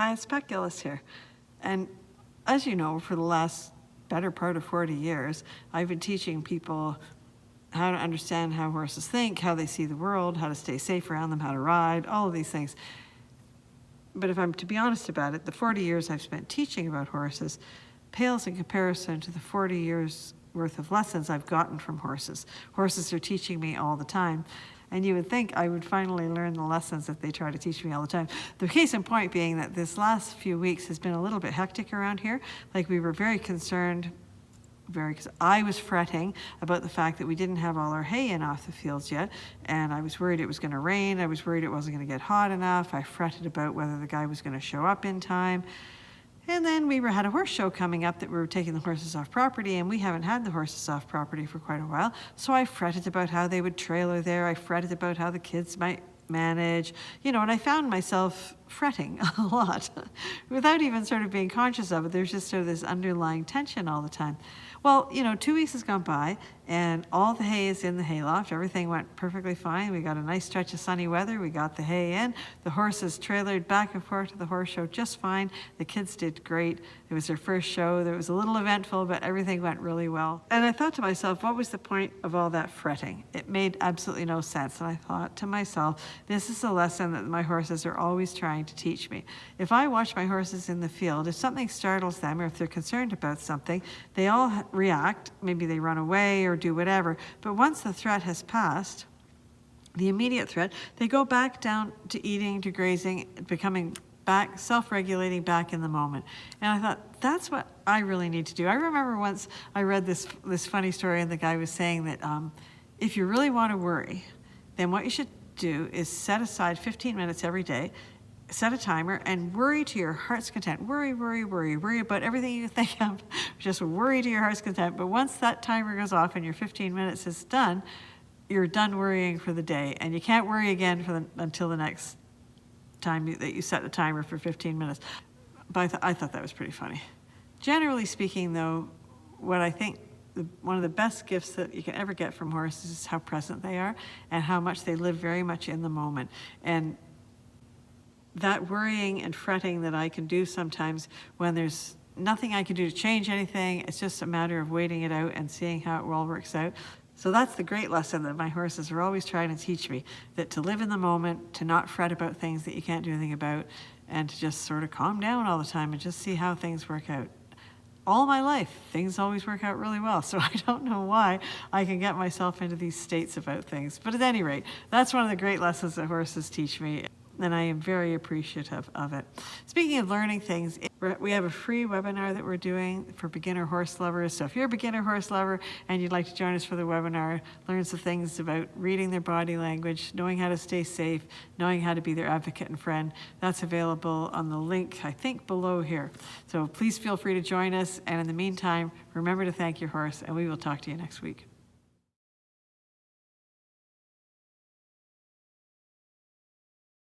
Hi, it's Pat Gillis here. And as you know, for the last better part of 40 years, I've been teaching people how to understand how horses think, how they see the world, how to stay safe around them, how to ride, all of these things. But if I'm to be honest about it, the 40 years I've spent teaching about horses pales in comparison to the 40 years worth of lessons I've gotten from horses. Horses are teaching me all the time. And you would think I would finally learn the lessons that they try to teach me all the time. The case in point being that this last few weeks has been a little bit hectic around here. Like, we were very concerned, because I was fretting about the fact that we didn't have all our hay in off the fields yet, and I was worried it was going to rain. I was worried it wasn't going to get hot enough. I fretted about whether the guy was going to show up in time. And then we had a horse show coming up that we were taking the horses off property, and we haven't had the horses off property for quite a while. So I fretted about how they would trailer there. I fretted about how the kids might manage, and I found myself fretting a lot without even sort of being conscious of it. There's just sort of this underlying tension all the time. Well, 2 weeks has gone by, and all the hay is in the hayloft. Everything went perfectly fine. We got a nice stretch of sunny weather. We got the hay in. The horses trailered back and forth to the horse show just fine. The kids did great. It was their first show. It was a little eventful, but everything went really well. And I thought to myself, what was the point of all that fretting? It made absolutely no sense. And I thought to myself, this is a lesson that my horses are always trying to teach me. If I watch my horses in the field, if something startles them or if they're concerned about something, they all react. Maybe they run away or do whatever. But once the threat has passed, the immediate threat, they go back down to eating, to grazing, becoming back, self-regulating, back in the moment. And I thought, that's what I really need to do. I remember once I read this funny story, and the guy was saying that if you really want to worry, then what you should do is set aside 15 minutes every day, set a timer, and worry to your heart's content. Worry, worry, worry. Worry about everything you think of. Just worry to your heart's content. But once that timer goes off and your 15 minutes is done, you're done worrying for the day. And you can't worry again until the next time that you set the timer for 15 minutes. But I thought that was pretty funny. Generally speaking, though, what I think one of the best gifts that you can ever get from horses is how present they are and how much they live very much in the moment. And that worrying and fretting that I can do sometimes when there's nothing I can do to change anything, it's just a matter of waiting it out and seeing how it all works out. So that's the great lesson that my horses are always trying to teach me, that to live in the moment, to not fret about things that you can't do anything about, and to just sort of calm down all the time and just see how things work out. All my life, things always work out really well, so I don't know why I can get myself into these states about things. But at any rate, that's one of the great lessons that horses teach me, and I am very appreciative of it. Speaking of learning things, we have a free webinar that we're doing for beginner horse lovers. So if you're a beginner horse lover and you'd like to join us for the webinar, learn some things about reading their body language, knowing how to stay safe, knowing how to be their advocate and friend, that's available on the link, I think, below here. So please feel free to join us. And in the meantime, remember to thank your horse, and we will talk to you next week.